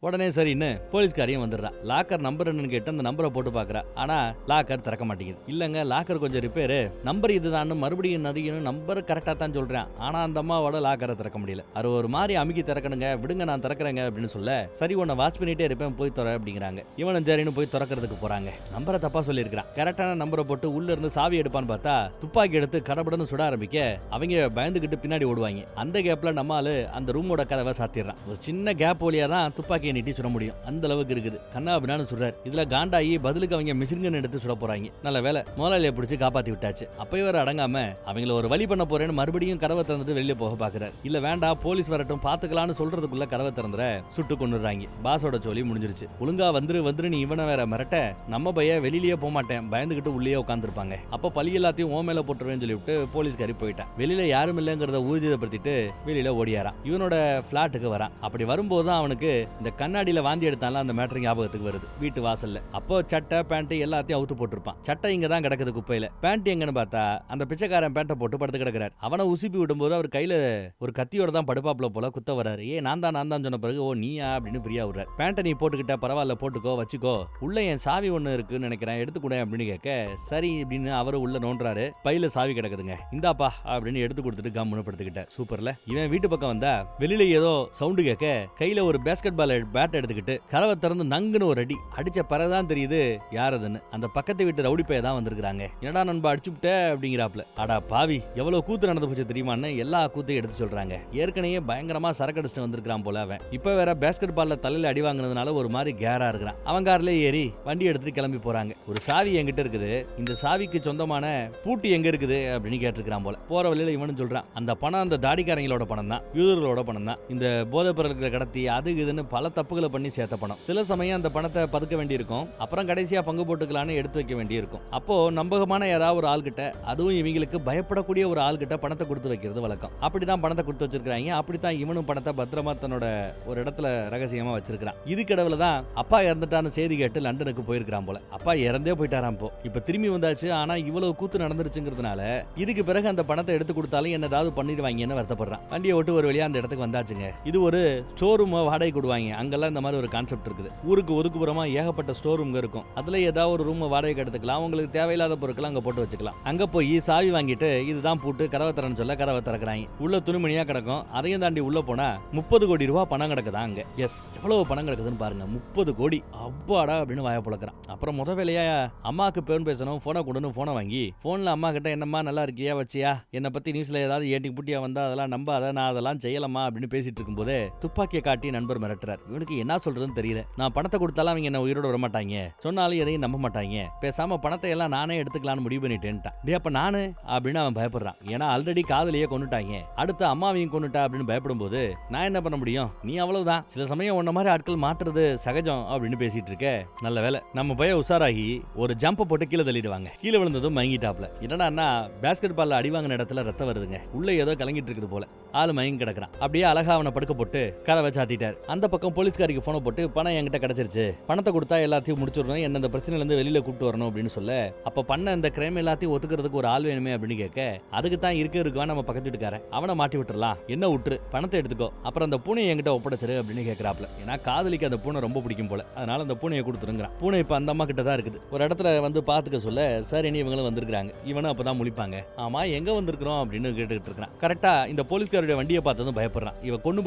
உடனே சரின்னு போலீஸ்காரியும் வந்துடுறா. லாக்கர் நம்பர் என்னன்னு கேட்டு அந்த நம்பரை போட்டு பாக்குறா. ஆனா லாக்கர் திறக்க மாட்டேங்குது. இல்லங்க லாக்கர் கொஞ்சம் ரிப்பேரு, நம்பர் இதுதான் மறுபடியும் நிறைய நம்பர் கரெக்டா தான் சொல்றேன். ஆனா அந்த அம்மாவோட லாக்கரை திறக்க முடியல. அது ஒரு மாதிரி அமுக்கி திறக்கணுங்க, விடுங்க நான் திறக்கிறேங்க அப்படின்னு சொல்ல சரி உன்னை வாட்ச் பண்ணிட்டே இருப்பேன் போய் திற அப்படிங்கிறாங்க. இவனும் சரின்னு போய் திறக்கிறதுக்கு போறாங்க. நம்பரை தப்பா சொல்லியிருக்கான். கரெக்டான நம்பரை போட்டு உள்ள இருந்து சாவி எடுப்பான்னு பார்த்தா துப்பாக்கி எடுத்து கடபடன்னு சுட ஆரம்பிக்க அவங்க பயந்துகிட்டு பின்னாடி ஓடுவாங்க. அந்த கேப்ல நம்மால அந்த ரூமோட கதவை சாத்திடுறான். ஒரு சின்ன கேப் வழியா தான் துப்பாக்கி நீட்டி சுட முடியும், அந்த அளவுக்கு இருக்குது. கண்ணாபின்னு சுடுறாரு. இதுல காண்டாயி பதிலுக்கு அவங்க மிஷின்கன் எடுத்து சுட போறாங்க. நல்ல வேலை முதலாளியை பிடிச்சி காப்பாத்தி விட்டாச்சு. அப்ப இவர் அடங்காம அவங்கள ஒரு வழி பண்ண போறேன்னு மறுபடியும் கதவை திறந்துட்டு வெளியே போக பாக்குறாரு. இல்ல வேண்டாம் போலீஸ் வரட்டும் பாத்துக்கலாம்னு சொல்றதுக்குள்ள கதவை திறந்துற சுட்டு கொண்டுறாங்க. பாஸோட சொல்லி முடிஞ்சிருச்சு. ஒழுங்கா வந்துரு நீ இவனை வேற மிரட்ட நம்ம பைய வெளியிலேயே போக மாட்டேன் பயந்துகிட்டு உள்ளே உட்காந்துருப்பாங்க. அப்ப பழி எல்லாத்தையும் ஓ மேல போட்டுருவேன்னு சொல்லிவிட்டு போலீஸ்காரி போயிட்டான். வெளியில யாரும் இல்லைங்கிறத ஊர்ஜிதப்படுத்திட்டு வெளியில ஓடியாரான். இவனோட பிளாட்டுக்கு வரான். அப்படி வரும்போது அவனுக்கு இந்த கண்ணாடியில வாந்தி எடுத்தாலும் அந்த மேட்டர் ஞாபகத்துக்கு வருது. வீட்டு வாசல்ல அப்போ சட்டை பேண்ட் எல்லாத்தையும் அவுத்து போட்டுருப்பான். சட்டை இங்க தான் கிடக்குது குப்பையில. பேண்ட் எங்கன்னு பார்த்தா அந்த பிச்சைக்காரன் பேண்ட்டை போட்டு படுத்து கிடக்குறாரு. அவனை உசுப்பி விடும்போது அவர் கையில ஒரு கத்தியோட தான் படுப்பாப்புல போல குத்த வராரு. நான் தான் சொன்ன பிறகு ஓ நீயா அப்படின்னு பிரியா விடுறாரு. பேண்ட்டை நீ போட்டுக்கிட்ட பரவாயில்ல போட்டுக்கோ வச்சுக்கோ, உள்ள என் சாவி ஒண்ணு இருக்குன்னு நினைக்கிறேன் எடுத்துக்கூட அப்படின்னு கேட்க சரி அப்படின்னு அவரு உள்ள நோன்றாரு. பையில சாவி கிடக்குதுங்க, இந்தாப்பா அப்படின்னு எடுத்து கொடுத்துட்டு கம்முன்னு படுத்துக்கிட்ட. சூப்பர்ல. இவன் வீட்டு பக்கம் வந்தா வெளியில ஏதோ சவுண்டு கேட்க கையில ஒரு பேஸ்கெட் பால் பேட் எடுத்துக்கிட்டு கதவை திறந்து நங்குன்னு ஒரு அடி அடிச்ச பிறகுதான் தெரியுது யாரதுன்னு. அந்த பக்கத்து வீட்டு ரவுடி பைய தான் வந்திருக்காங்க. என்னடா நண்பா அடிச்சுட்ட அப்படிங்கிறாப்ல. அடா பாவி எவ்வளவு கூத்து நடந்து போச்சு தெரியுமான்னு எல்லா கூத்தையும் எடுத்து சொல்றாங்க. ஏற்கனவே பயங்கரமா சரக்கு அடிச்சுட்டு வந்திருக்கான் போல அவன். இப்ப வேற பேஸ்கெட் பால்ல தலையில அடி வாங்கினதுனால ஒரு மாதிரி கேரா இருக்கிறான். அவன் கார்ல ஏறி வண்டி எடுத்துட்டு கிளம்பி போறாங்க. ஒரு சாவி என்கிட்ட இருக்குது, இந்த சாவிக்கு சொந்தமான பூட்டி எங்க இருக்குது அப்படின்னு கேட்டிருக்கான் போல. போற வழியில இவனு சொல்றான் அந்த பணம் அந்த தாடிக்காரங்களோட பணம் தான், யூதர்களோட பணம் தான், இந்த போதைப் பொருட்களை கடத்தி அது இதுன்னு பல தப்புகளை பண்ணி சேர்த்த பணம். சில சமயம் அந்த பணத்தை பதுக்க வேண்டியிருக்கும், அப்புறம் கடைசியா பங்கு போட்டுக்கலான்னு எடுத்து வைக்க வேண்டியிருக்கும். அப்போ நம்பகமான ஏதாவது ஒரு ஆள்கிட்ட, அதுவும் இவங்களுக்கு பயப்படக்கூடிய ஒரு ஆள்கிட்ட பணத்தை கொடுத்து வைக்கிறது வழக்கம். அப்படிதான் பணத்தை கொடுத்து வச்சிருக்காங்க. அப்படித்தான் இவனும் பணத்தை பத்திரமா தன்னோட ஒரு இடத்துல ரகசியமா வச்சிருக்கான். இது கடவுள தான் அப்பா இறந்துட்டான்னு செய்தி கேட்டு லண்டனுக்கு போயிருக்கான் போல. அப்பா இறந்தே போயிட்டாராம். இப்ப திரும்பி வந்தாச்சு. ஆனா இவ்வளவு கூத்து நடந்துருச்சுங்கிறதுனால இதுக்கு பிறகு அந்த பணத்தை எடுத்து கொடுத்தாலும் என்ன ஏதாவது பண்ணிடுவாங்கன்னு வருத்தப்படுறான். வண்டியை விட்டு ஒரு வழியா அந்த இடத்துக்கு வந்தாச்சுங்க. இது ஒரு ஸ்டோர் ரூம் வாடகை கொடுவாங்க. அங்கெல்லாம் இந்த மாதிரி ஒரு கான்செப்ட் இருக்குது. ஊருக்கு ஒதுக்குப்புறமா ஏகப்பட்ட ஸ்டோர் ரூம் இருக்கும். அதுல ஏதாவது ஒரு ரூம் வாடகைக்கு எடுத்துக்கலாம். உங்களுக்கு தேவையில்லாத பொருட்கள் அங்க போட்டு வச்சுக்கலாம். அங்க போய் சாவி வாங்கிட்டு இதுதான் பூட்டு கதவை திறன்னு சொல்ல கதவை திறக்கிறாங்க. உள்ள துணிமணியா கிடக்கும். அதையும் தாண்டி உள்ள போனா 30 கோடி ரூபாய் பணம் கிடக்குதா அங்க. எஸ் எவ்வளவு பணம் கிடக்குதுன்னு பாருங்க. 30 கோடி அப்பாடா அப்படின்னு வாய புழக்கிறான். அப்புறம் முத வேலையா அம்மாக்கு பேன் பேசணும், போனை கொண்டு போனை வாங்கி போன்ல அம்மா கிட்ட என்னம்மா நல்லா இருக்கியா வச்சியா, என்னை பத்தி நியூஸ்ல ஏதாவது ஏட்டி புட்டியா வந்தா அதெல்லாம் நம்பாத, நான் அதெல்லாம் செய்யலாமா அப்படின்னு பேசிட்டு இருக்கும் போதே துப்பாக்கியை காட்டி நண்பர் மிரட்டுறார். இவனுக்கு என்ன சொல்றதுன்னு தெரியல. நான் பணத்தை கொடுத்தாலும் அவங்க என்ன உயிரோட விட மாட்டாங்க, சொன்னாலும் எதையும் நம்ப மாட்டாங்க, பேசாம பணத்தை எல்லாம் நானே எடுத்துக்கலாம்னு முடிவு பண்ணிட்டேன்ட்டான். அப்ப நானு அப்படின்னு அவன் பயப்படுறான். ஏன்னா ஆல்ரெடி காதலியே கொண்டுட்டாங்க, அடுத்த அம்மாவையும் கொண்டுட்டா அப்படின்னு பயப்படும் போது நான் என்ன பண்ண முடியும், நீ அவ்வளவுதான், சில சமயம் உன்ன மாதிரி ஆட்கள் மாற்றுறது சகஜம் அப்படின்னு பேசிட்டு இருக்க. நல்ல வேலை நம்ம பைய உஷாராகி ஒரு ஜம்ப போட்டு கீழே தள்ளிடுவாங்க. கீழே விழுந்ததும் மயங்கிட்டாப்ல. என்னடா பேஸ்கெட் பால்ல அடி வாங்கின இடத்துல ரத்தம் வருதுங்க. உள்ள ஏதோ கலங்கிட்டு இருக்குது போல. ஆளு மயங்கி கிடக்குறான். அப்படியே அழகா அவனை படுக்க போட்டு கதவை சாத்திட்டாரு. அந்த பக்கம் போலீஸ்காரிக்கு போனை போட்டு பணம் என்கிட்ட கிடைச்சிருச்சு, பணத்தை கொடுத்தா எல்லாத்தையும் முடிச்சிடணும், என்ன இந்த பிரச்சனையில இருந்து வெளியில கூப்பிட்டு வரணும் அப்படின்னு சொல்ல, அப்ப பண்ண இந்த கிரைம் எல்லாத்தையும் ஒத்துக்கிறதுக்கு ஒரு ஆள் வேணுமே அப்படின்னு கேட்க, அதுக்கு தான் இருக்குவா நம்ம பக்கத்து வீட்டுக்காரன், அவனை மாட்டி விட்டுறலாம், என்ன விட்டுரு, பணத்தை எடுத்துக்கோ, அப்புறம் அந்த பூனையை என்கிட்ட ஒப்படைச்சிரு அப்படின்னு கேட்கறாப்ல. ஏன்னா காதலிக்கு அந்த பூனை ரொம்ப பிடிக்கும் போல, அதனால அந்த பூனையை கொடுத்துருங்கிறான். பூனை இப்ப அந்த அம்மா கிட்ட தான் இருக்குது. ஒரு இடத்துல வந்து பாத்துக்க சொல்ல சரி இவங்களும் வந்திருக்காங்க. இவனும் அப்பதான் முழிப்பாங்க. ஆமா எங்க வந்திருக்கிறோம் அப்படின்னு கேட்டுக்கிட்டு இருக்கான். கரெக்டா இந்த போலீஸ்கார போலீஸ்காரோட வண்டியை பார்த்ததும் பயப்படுறான். இவன் கொண்டு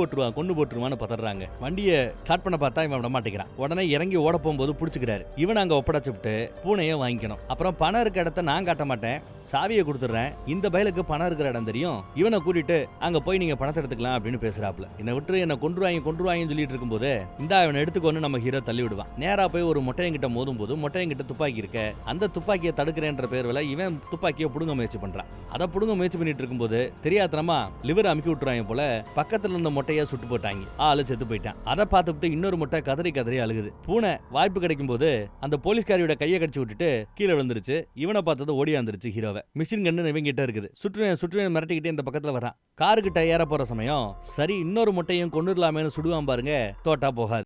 போட்டுருவான்னு பதறாங்க. வண்டியை ஸ்டார்ட் பண்ண பார்த்தா இவன் விட மாட்டேங்கிறான். உடனே இறங்கி ஓட போகும்போது புடிச்சுக்கிறாரு. இவன் அங்க ஒப்படைச்சுட்டு பூனையை வாங்கிக்கணும். அப்புறம் பணம் இருக்க இடத்த நான் காட்ட மாட்டேன், சாவியை கொடுத்துறேன், இந்த பயலுக்கு பணம் இருக்கிற இடம் தெரியும், இவனை கூட்டிட்டு அங்க போய் நீங்க பணத்தை எடுத்துக்கலாம் அப்படின்னு பேசுறாப்ல. என்னை விட்டு என்ன கொன்றுவாங்கன்னு சொல்லிட்டு இருக்கும்போது இந்த அவனை எடுத்துக்கொண்டு நம்ம ஹீரோ தள்ளி விடுவான். நேரா போய் ஒரு மொட்டையங்கிட்ட மோதும் போது மொட்டையங்கிட்ட துப்பாக்கி இருக்க, அந்த துப்பாக்கியை தடுக்கிறேன்ற பேர்ல இவன் துப்பாக்கியை புடுங்க முயற்சி பண்றான். அதை புடுங்க முயற்சி பண்ணிட்டு இருக்கும்போது தெரியாதனமா லிவர் அமுக்கி விட்டுறாங்க போல, பக்கத்துல இருந்த மொட்டையா சுட்டு போட்டாங்க. ஆளு செத்து போயிட்டான். அதை பார்த்துட்டு இன்னொரு மொட்டை கதறி அழுகுது. பூனை வாய்ப்பு கிடைக்கும் போது அந்த போலீஸ்காரியோட கையை கடிச்சு விட்டுட்டு கீழே விழுந்துருச்சு. இவனை பார்த்தது ஓடியாந்துருச்சு ஹீரோவை. மிஷின் கன்னு இவங்க கிட்ட இருக்குது. சுற்றுவேன் மிரட்டிக்கிட்டே இந்த பக்கத்துல வரான். காருக்கிட்ட ஏற போற சமயம் சரி இன்னொரு மொட்டையும் கொண்டுடலாமேன்னு சுடுவான் பாருங்க, தோட்டா போகாது.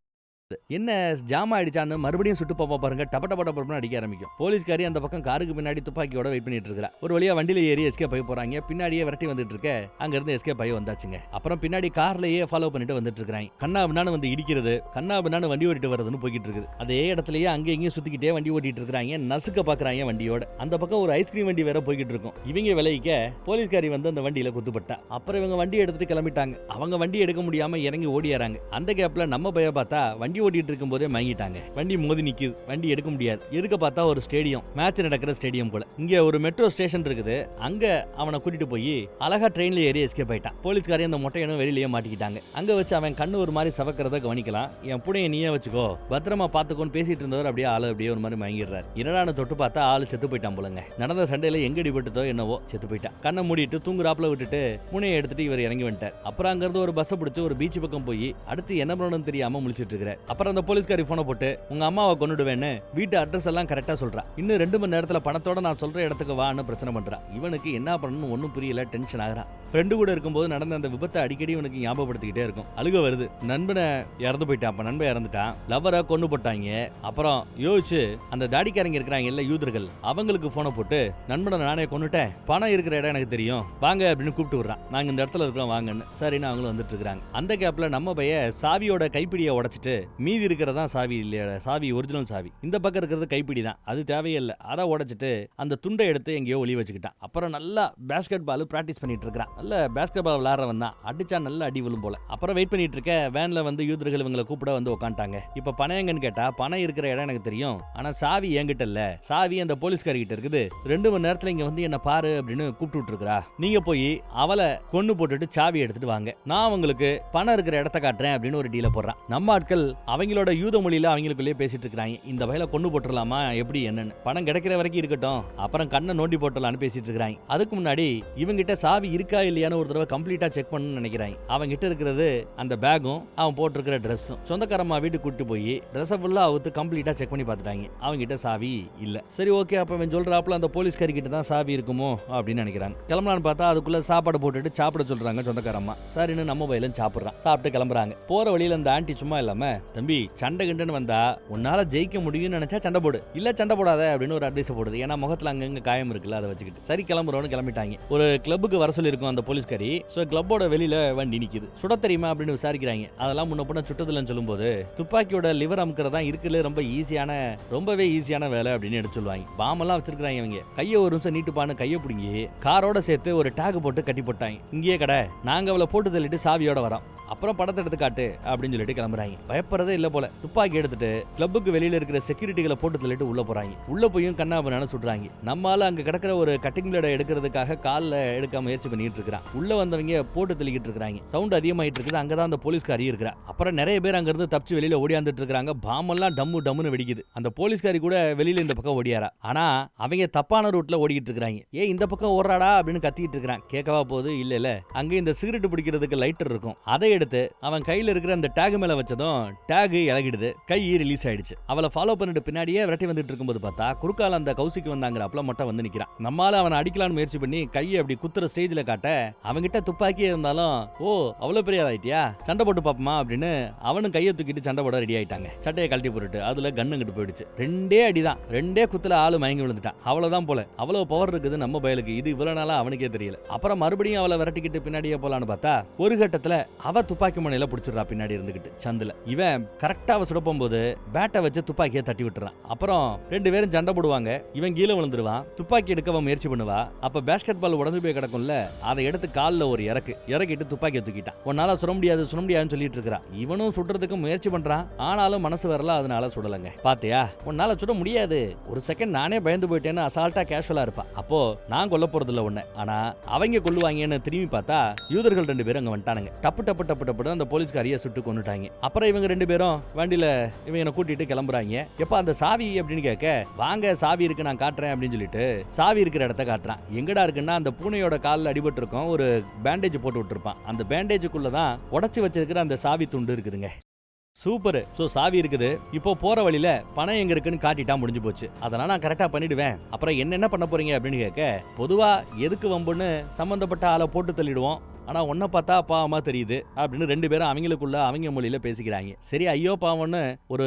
என்ன ஜாம் ஆயிடுச்சான்னு மறுபடியும் சுட்டு பாப்பா பாருங்க, டப அடிக்க ஆரம்பிக்கும். போலீஸ்காரி அந்த பக்கம் காருக்கு பின்னாடி துப்பாக்கியோட வெயிட் பண்ணிட்டு இருக்கா. ஒரு வழியா வண்டியில ஏறி எஸ்கேப் ஆகி போறாங்க. பின்னாடியே விரட்டி வந்துட்டு இருக்க, அங்க இருந்து எஸ்கேப் ஆகி வந்தாச்சுங்க. அப்புறம் பின்னாடி கார்லயே ஃபாலோ பண்ணிட்டு வந்துட்டு இருக்காங்க. கண்ணாபின்னான்னு வந்து இடிக்கிறது, கண்ணாபின்னான்னு வண்டி ஓட்டிட்டு வரதுன்னு போய்கிட்டு இருக்குது. அதே இடத்துலயே அங்கே இங்கேயும் சுத்திக்கிட்டே வண்டி ஓட்டிட்டு இருக்காங்க. நசுக்க பாக்குறாங்க வண்டியோட. அந்த பக்கம் ஒரு ஐஸ்கிரீம் வண்டி வேற போய்கிட்டு இருக்கும். இவங்க விலைக்க போலீஸ்காரி வந்து அந்த வண்டியில குத்துப்பட்டா. அப்புறம் இவங்க வண்டி எடுத்துட்டு கிளம்பிட்டாங்க. அவங்க வண்டி எடுக்க முடியாம இறங்கி ஓடியாராங்க. அந்த கேப்ல நம்ம பய பார்த்தா வண்டி ஓட்டிட்டு இருக்கும் போதே மயங்கிட்டாங்க. வண்டி மோதி நிக்குது, வண்டி எடுக்க முடியாது. எதுக்கு பார்த்தா ஒரு ஸ்டேடியம், மேட்ச் நடக்கிற ஸ்டேடியம் போல. இங்க ஒரு மெட்ரோ ஸ்டேஷன் இருக்குது. அங்க அவனை கூட்டிட்டு போய் அழகா ட்ரெயின்ல ஏறி எஸ்கேப் ஆயிட்டான். போலீஸ்காரே அந்த மொட்டையனும் வெளியிலேயே மாட்டிக்கிட்டாங்க. அங்க வச்சு அவன் கண்ணு ஒரு மாதிரி சவக்கிறத கவனிக்கலாம். என் புனையை நீயே வச்சுக்கோ, பத்திரமா பாத்துக்கோன்னு பேசிட்டு இருந்தவர் அப்படியே ஆளு அப்படியே ஒரு மாதிரி மயங்கிடுறாரு. என்னடான்னு தொட்டு பார்த்தா ஆளு செத்து போயிட்டான் போலங்க. நடந்த சண்டையில எங்க அடிபட்டதோ என்னவோ செத்து போயிட்டான். கண்ணை மூடிட்டு தூங்குறாப்புல விட்டுட்டு புனையை எடுத்துட்டு இவர் இறங்கி வந்துட்டார். அப்புறம் அங்க இருந்து ஒரு பஸ் பிடிச்சு ஒரு பீச் பக்கம் போய் அடுத்து என்ன பண்ணணும்னு தெரியாம முழிச்சிட்டு இருக்கிறார். அப்புறம் அந்த போலீஸ்காரி போனை போட்டு உங்க அம்மாவை கொன்னுடுவேன்னு வீட்டு அட்ரஸ் எல்லாம் கரெக்டா சொல்றா. இன்னும் 2 மணி நேரத்துல பணத்தோட நான் சொல்ற இடத்துக்கு வான்னு பிரச்சனை பண்றா. இவனுக்கு என்ன பண்ணணும்னு ஒன்னும் புரியல, டென்ஷன் ஆகுறான். ஃப்ரெண்டு கூட இருக்கும்போது நடந்த அந்த விபத்தை அடிக்கடி இவனுக்கு ஞாபகப்படுத்திக்கிட்டே இருக்கும். அழுக வருது. நண்பனை இறந்து போயிட்டான். அப்ப நண்பன் இறந்துட்டான், லவ்வரை கொண்டு போட்டாங்க. அப்புறம் யோசிச்சு அந்த தாடிக்காரங்க இருக்கிறாங்க இல்ல யூதர்கள், அவங்களுக்கு போனை போட்டு நண்பனை நானே கொன்னுட்டேன், பணம் இருக்கிற இடம் எனக்கு தெரியும் வாங்க அப்படின்னு கூப்பிட்டு விடுறான். நாங்க இந்த இடத்துல இருக்கிறோம் வாங்கன்னு. சரின்னு அவங்களும் வந்துட்டு இருக்காங்க. அந்த கேப்ல நம்ம பைய சாவியோட கைப்பிடியை உடைச்சிட்டு மீதி இருக்கிறதா சாவி இல்லையா, சாவி ஒரிஜினல் சாவி. இந்த பக்கம் இருக்கிறது கைப்பிடி தான், அது தேவையில்லை. அதை உடைச்சிட்டு அந்த துண்டை எடுத்து எங்கேயோ ஒளி வச்சுக்கிட்டான். அப்புறம் நல்லா பேஸ்கெட் பால் பிராக்டிஸ் பண்ணிட்டு இருக்கான். நல்ல பேஸ்கெட் பால் விளையாடுறவன் தான், அடிச்சா நல்ல அடி விழும் போல. அப்புறம் வெயிட் பண்ணிட்டு இருக்க வேன்ல வந்து யூதர்கள் இவங்களை கூப்பிட வந்து உட்காந்துட்டாங்க. இப்ப பணம் எங்கன்னு கேட்டா பணம் இருக்கிற இடம் எனக்கு தெரியும், ஆனா சாவி என்கிட்ட இல்ல, சாவி அந்த போலீஸ்காரி கிட்ட இருக்குது. 2 மணி நேரத்துல இங்க வந்து என்ன பாரு அப்படின்னு கூப்பிட்டு இருக்கா. நீங்க போய் அவளை கொண்டு போட்டுட்டு சாவி எடுத்துட்டு வாங்க, நான் உங்களுக்கு பணம் இருக்கிற இடத்த காட்டுறேன் அப்படின்னு ஒரு டீல போடுறான். நம்ம ஆட்கள் அவங்களோட யூத மொழியில அவங்களுக்குள்ளே பேசிட்டு இருக்காங்க. இந்த வகையில கொண்டு போட்டுடலாமா எப்படி என்னன்னு, பணம் கிடைக்கிற வரைக்கும் இருக்கட்டும், அப்புறம் கண்ணை நோண்டி போட்டலான்னு பேசிட்டு இருக்காங்க. அதுக்கு முன்னாடி இவங்கிட்ட சாவி இருக்கா இல்லையான்னு ஒரு தடவை கம்ப்ளீட்டா செக் பண்ணணும்னு நினைக்கிறாங்க. அவங்க கிட்ட இருக்கிறது அந்த பேக்கும் அவன் போட்டிருக்கிற ட்ரெஸ்ஸும். சொந்தக்காரமா வீட்டுக்கு கூட்டு போய் ட்ரெஸ் ஃபுல்லா அவுத்து கம்ப்ளீட்டா செக் பண்ணி பார்த்துட்டாங்க. அவங்க கிட்ட சாவி இல்ல. சரி ஓகே, அப்ப அவன் சொல்றாப்புல அந்த போலீஸ்காரி கிட்ட தான் சாவி இருக்குமோ அப்படின்னு நினைக்கிறாங்க. கிளம்பலான்னு பார்த்தா அதுக்குள்ள சாப்பாடு போட்டுட்டு சாப்பிட சொல்றாங்க சொந்தக்காரம்மா. சரின்னு நம்ம வயலும் சாப்பிடுறான். சாப்பிட்டு கிளம்புறாங்க. போற வழியில அந்த ஆண்டி சும்மா இல்லாம, தம்பி சண்டை கிண்டன்னு வந்தா உன்னால ஜெயிக்க முடியும்னு நினைச்சா சண்டை போடு, இல்ல சண்டை போடாத அப்படின்னு ஒரு அட்வைஸ் போடுது. ஏன்னா முகத்துல அங்கங்க காயம் இருக்குல்ல, அதை வச்சுக்கிட்டு சரி கிளம்புறோன்னு கிளம்பிட்டாங்க. ஒரு கிளப்புக்கு வர சொல்லிருக்கும் அந்த போலீஸ்காரி. சோ கிளப்போட வெளியில வண்டி நிக்குது. சுட தெரியுமா அப்படின்னு விசாரிக்கிறாங்க. அதெல்லாம் முன்ன பின்ன சுட்டதுலன்னு சொல்லும்போது துப்பாக்கியோட லிவர் அமுக்கிறதா இருக்குல்ல ரொம்பவே ஈஸியான வேலை அப்படின்னு எடுத்து சொல்லுவாங்க. பாமெல்லாம் வச்சிருக்காங்க. இவங்க கையை ஒரு நிமிஷம் நீட்டுப்பான்னு கையை பிடிங்கி காரோட சேர்த்து ஒரு டேக் போட்டு கட்டி போட்டாங்க. இங்கேயே கடை, நாங்க அவளை போட்டு தள்ளிட்டு சாவியோட வரோம், அப்புறம் படத்தை எடுத்து காட்டு அப்படின்னு சொல்லிட்டு கிளம்புறாங்க. பயப்படுறதே இல்ல போல. துப்பாக்கி எடுத்துட்டு கிளப்புக்கு வெளியில இருக்கிற செக்யூரிட்டிகளை போட்டு தள்ளிட்டு உள்ள போறாங்க. உள்ள போயும் கண்ணாபண்ணான்னு சுடுறாங்க. நம்மால அங்க கிடக்கிற ஒரு கட்டிங் பிளேட எடுக்கிறதுக்காக கால்ல எடுக்க முயற்சி பண்ணிட்டு இருக்கான். உள்ள வந்தவங்க போட்டு தள்ளிக்கிட்டு இருக்காங்க. சவுண்ட் அதிகமாயிட்டு இருக்குது. அங்கதான் அந்த போலீஸ்காரி இருக்கிறா. அப்புறம் நிறைய பேர் அங்க இருந்து தப்பிச்சு வெளியில ஓடியாந்துட்டு இருக்காங்க. பாமெல்லாம் டம்முன்னு வெடிக்குது. அந்த போலீஸ்காரி கூட வெளியில இந்த பக்கம் ஓடியாரா. ஆனா அவங்க தப்பான ரூட்ல ஓடிக்கிட்டு இருக்காங்க. ஏன் இந்த பக்கம் ஓடுறாடா அப்படின்னு கத்திட்டு இருக்கான். கேட்கவா போகுது இல்ல அங்க இந்த சிகரெட் பிடிக்கிறதுக்கு லைட்டர் இருக்கும். அதை எடுத்து அவன் கையில இருக்கிற அந்த டேக் மேல வச்சதும் டேக் இலகிடுது. கை ரிலீஸ் ஆயிடுச்சு. அவளை ஃபாலோ பண்ணிட்டு பின்னாடியே விரட்டி வந்துட்டு இருக்கும்போது பார்த்தா குறுக்கால அந்த கௌசிக்கு வந்தாங்கிறப்பல மொட்டை வந்து நிக்கிறான். நம்மால அவனை அடிக்கலான்னு முயற்சி பண்ணி கையை அப்படி குத்துற ஸ்டேஜ்ல காட்ட அவன்கிட்ட துப்பாக்கி இருந்தாலும் ஓ அவ்வளவு பெரிய ஆயிட்டியா, சண்டை போட்டு பாப்பமா அப்படின்னு அவனும் கையை தூக்கிட்டு சண்டை போட ரெடி ஆயிட்டாங்க. சட்டையை கழட்டி போட்டுட்டு அதுல கண்ணு கிட்டு போயிடுச்சு. 2 அடிதான், 2 குத்துல ஆளு மயங்கி விழுந்துட்டான். அவ்வளவுதான் போல. அவ்வளவு பவர் இருக்குது நம்ம பயலுக்கு. இது இவ்வளவு நாளா அவனுக்கே தெரியல. அப்புறம் மறுபடியும் அவளை விரட்டிக்கிட்டு பின்னாடியே போலான்னு பார்த்தா ஒரு கட்டத்துல அவ துப்பாக்கி முனையில புடிச்சிடுறா பின்னாடி இருந்துகிட்டு சந்துல. இவன் இவன் கரெக்டா அவ சுட போகும்போது பேட்டை வச்சு துப்பாக்கியை தட்டி விட்டுறான். அப்புறம் 2 பேரும் சண்டை போடுவாங்க. இவன் கீழே விழுந்துருவான். துப்பாக்கி எடுக்க அவன் முயற்சி பண்ணுவா. அப்ப பேஸ்கெட் பால் உடஞ்சு போய் கிடக்கும்ல, அதை எடுத்து காலில் ஒரு இறக்கிட்டு துப்பாக்கியை தூக்கிட்டான். உன்னால சுட முடியாதுன்னு சொல்லிட்டு இருக்கா. இவனும் சுடுறதுக்கு முயற்சி பண்றான். ஆனாலும் மனசு வரல, அதனால சுடலங்க. பாத்தியா, உன்னால சுட முடியாது, ஒரு செகண்ட் நானே பயந்து போயிட்டேன்னு அசால்ட்டா கேஷுவலா இருப்பா. அப்போ நான் கொல்ல போறது இல்ல உன்னை, ஆனா அவங்க கொல்லுவாங்கன்னு திரும்பி பார்த்தா யூதர்கள் 2 பேரும் அங்க வந்துட்டானுங்க. டப்பு அந்த போலீஸ்காரியை சுட்டு கொன்னுட்டாங்க. அப்புறம் இவங்க 2 பேரும் வண்டியில இவனை கூட்டிட்டு கிளம்புறாங்க. எப்ப அந்த சாவி அப்படின்னு கேட்க, வாங்க சாவி இருக்கு நான் காட்டுறேன் அப்படின்னு சொல்லிட்டு சாவி இருக்கிற இடத்த காட்டுறான். எங்கடா இருக்குன்னா அந்த பூனையோட காலில் அடிபட்டு இருக்கும், ஒரு பேண்டேஜ் போட்டு விட்டுருப்பான். அந்த பேண்டேஜுக்குள்ளதான் உடைச்சு வச்சிருக்கிற அந்த சாவி துண்டு இருக்குதுங்க. சூப்பர். சோ சாவி இருக்குது. இப்போ போற வழியில பணம் எங்க இருக்குன்னு காட்டிட்டா முடிஞ்சு போச்சு. அதனால நான் கரெக்டா பண்ணிடுவேன். அப்புறம் என்ன பண்ண போறீங்க அப்படின்னு கேட்க, பொதுவா எதுக்கு வம்புன்னு சம்பந்தப்பட்ட ஆளை போட்டு தள்ளிடுவோம், ஆனா ஒன்ன பார்த்தா பாவமா தெரியுது அப்படின்னு 2 பேரும் அவங்களுக்குள்ள அவங்க மொழியில பேசிக்கிறாங்க. சரி ஐயோ பாவம்னு ஒரு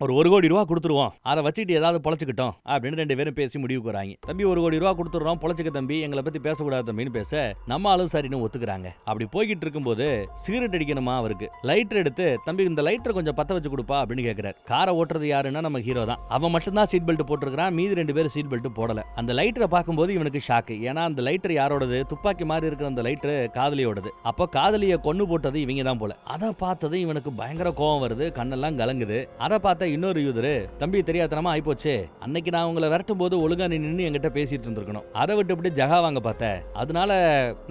1 கோடி ரூபா கொடுத்துருவோம், அதை வச்சுட்டு ஏதாவது பொழைச்சுக்கிட்டோம் அப்படின்னு 2 பேரும் பேசி முடிவுக்கு வராங்க. தம்பி 1 கோடி ரூபா கொடுத்துறோம், பொழைச்சுக்க தம்பி, எங்களை பத்தி பேசக்கூடாது தம்பின்னு பேச நம்ம ஆளும் சரின்னு ஒத்துக்கிறாங்க. அப்படி போய்கிட்டு இருக்கும்போது சிகரெட் அடிக்கணுமா அவருக்கு. லைட்டர் எடுத்து, தம்பி இந்த லைட்டர் கொஞ்சம் பத்த வச்சு கொடுப்பா அப்படின்னு கேட்கிறார். காரை ஓட்டுறது யாருன்னா நம்ம ஹீரோ தான். அவன் மட்டும் தான் சீட் பெல்ட் போட்டிருக்கான், மீதி 2 பேரும் சீட் பெல்ட் போடல. அந்த லைட்டரை பார்க்கும்போது இவனுக்கு ஷாக்கு. ஏன்னா அந்த லைட்டர் யாரோடது, துப்பாக்கி மாதிரி இருக்கிற அந்த லைட்டர் காதலியோடது. அப்ப காதலிய கொன்னு போட்டது இவங்க தான் போல. அதை பார்த்தது இவனுக்கு பயங்கர கோவம் வருது, கண்ணெல்லாம் கலங்குது. அதை பார்த்த இன்னொரு யூதரு, தம்பி தெரியாதனமா ஆயிப்போச்சு, அன்னைக்கு நான் உங்களை விரட்டும் போது ஒழுங்கா நின்று என்கிட்ட பேசிட்டு இருந்திருக்கணும், அதை விட்டு ஜகா வாங்க பார்த்தேன், அதனால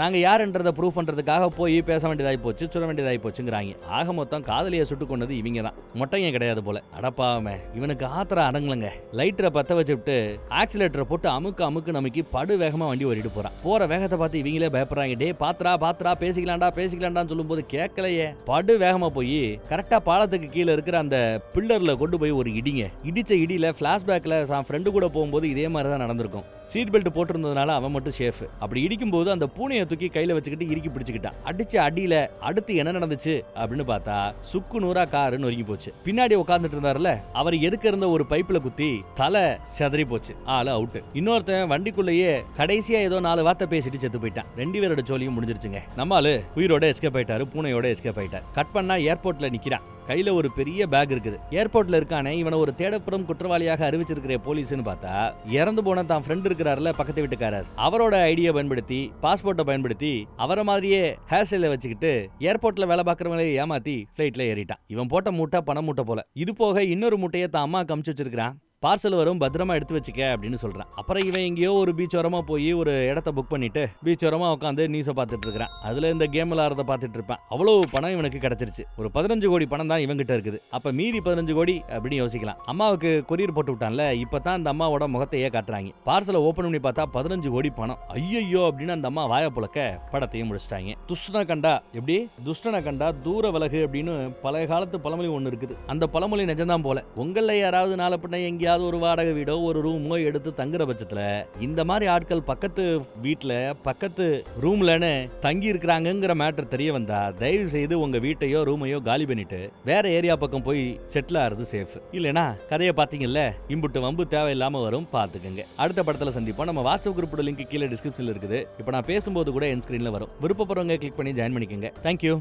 நாங்க யாருன்றதை ப்ரூவ் பண்றதுக்காக போய் பேச வேண்டியதாகி போச்சு, சுட வேண்டியதாகி போச்சுங்கிறாங்க. ஆக மொத்தம் காதலிய சுட்டு கொண்டது இவங்க தான், மொட்டைங்க கிடையாது போல. அடப்பாவமே, இவனுக்கு ஆத்திரம் அடங்கலங்க. லைட்டரை பத்த வச்சுட்டு ஆக்சிலேட்டரை போட்டு அமுக்கு நமக்கு படு வேகமா வண்டி ஓடிட்டு போறான். போற வேகத்தை பார்த்து இவங்களே பயப்படுறாங்க. டே பாத்ரா பேசிக்கலாம்டான்னு சொல்லும்போது கேட்கலையே. படு வேகமா போய் கரெக்டா பாலத்துக்கு கீழே இருக்கிற அந்த பில்லர்ல கொண்டு போய் ஒரு இடிங்க. இடிச்ச இடியில பிளாஷ்பேக்ல தான் ஃப்ரெண்டு கூட போகும்போது இதே மாதிரி தான் நடந்திருக்கும். சீட் பெல்ட் போட்டிருந்ததுனால அவன் மட்டும் சேஃப். அப்படி இடிக்கும் போது அந்த பூனையை தூக்கி கையில வச்சுக்கிட்டு இறுக்கி பிடிச்சுக்கிட்டான். அடிச்ச அடியில அடுத்து என்ன நடந்துச்சு அப்படின்னு பார்த்தா சுக்கு நூறா காரு நொறுங்கி போச்சு. பின்னாடி உட்கார்ந்துட்டு இருந்தாருல, அவர் எதுக்கு இருந்த ஒரு பைப்ல குத்தி தலை செதறி போச்சு, ஆளு அவுட். இன்னொருத்தன் வண்டிக்குள்ளேயே கடைசியா ஏதோ 4 வார்த்தை பேசிட்டு செத்து போயிட்டான். 2 பேரோட ஜோலியும் முடிஞ்சிருச்சுங்க. நம்மால உயிரோட எஸ்கேப் ஆயிட்டாரு, பூனையோட எஸ்கேப் ஆயிட்டார். கட் பண்ணா ஏர்போர்ட்ல நிக்கிறான், கையில ஒரு பெரிய பேக் இருக்குது. ஏர்போர்ட்ல இருக்கானே, இவனை ஒரு தேடப்படும் குற்றவாளியாக அறிவிச்சிருக்கிற போலீஸ்னு பார்த்தா இறந்து போன தான் ஃப்ரெண்ட் இருக்கிறாருல, பக்கத்து வீட்டுக்காரர், அவரோட ஐடியா பயன்படுத்தி பாஸ்போர்ட்டை பயன்படுத்தி அவரை மாதிரியே ஹேர் ஸ்டைல வச்சுக்கிட்டு ஏர்போர்ட்ல வேலை பார்க்கறவங்களை ஏமாத்தி பிளைட்ல ஏறிட்டான். இவன் போட்ட மூட்டை பணம் மூட்டை போல. இது போக இன்னொரு மூட்டையை தான் அம்மா கமிச்சு வச்சிருக்கான். பார்சல் வரும், பத்திரமா எடுத்து வச்சுக்க அப்படின்னு சொல்றான். அப்புறம் இவன் எங்கேயோ ஒரு பீச் ஓரமா போய் ஒரு இடத்த புக் பண்ணிட்டு பீச் ஓரமா உட்காந்து நியூஸை பார்த்துட்டு இருக்கிறான். அதுல இந்த கேம் விளையாடுறத பார்த்துட்டு இருப்பான். அவ்வளவு பணம் இவனுக்கு கிடைச்சிருச்சு. ஒரு 15 கோடி பணம் தான் இவங்கிட்ட இருக்குது. அப்ப மீதி 15 கோடி அப்படின்னு யோசிக்கலாம். அம்மாவுக்கு கொரியர் போட்டு விட்டான்ல, இப்பதான் அந்த அம்மாவோட முகத்தையே காட்டுறாங்க. பார்சலை ஓபன் பண்ணி பார்த்தா 15 கோடி பணம். ஐயோ அப்படின்னு அந்த அம்மா வாய புழக்க படத்தையும் முடிச்சிட்டாங்க. துஷ்டனை கண்டா தூர விலகு அப்படின்னு பழைய காலத்து பழமொழி ஒண்ணு இருக்குது. அந்த பழமொழி நிஜம்தான் போல. உங்கள யாராவது நாளை பின்ன எங்கேயாவது ஒரு வாடகை வீடோ ஒரு ரூமோ எடுத்து தங்குற பட்சத்துல இந்த மாதிரி ஆட்கள் பக்கத்து வீட்டுல பக்கத்து ரூம்லன்னு தங்கி இருக்கிறாங்கிற மேட்டர் தெரிய வந்தா தயவு செய்து உங்க வீட்டையோ ரூமையோ காலி பண்ணிட்டு வேற ஏரியா பக்கம் போய் செட்டில் ஆறது சேஃப். இல்லைனா கதையை பாத்தீங்கல்ல, இம்புட்டு வம்பு தேவையில்லாம வரும், பாத்துக்கங்க. அடுத்த படத்துல சந்திப்போம். நம்ம வாட்ஸ்அப் குரூப்போட லிங்க் கீழே டிஸ்கிரிப்ஷன்ல இருக்குது. இப்போ நான் பேசும்போது கூட என் ஸ்கிரீன்ல வரும். விருப்பப்படுறவங்க கிளிக் பண்ணி ஜாயின் பண்ணிக்கங்க. தேங்க்யூ.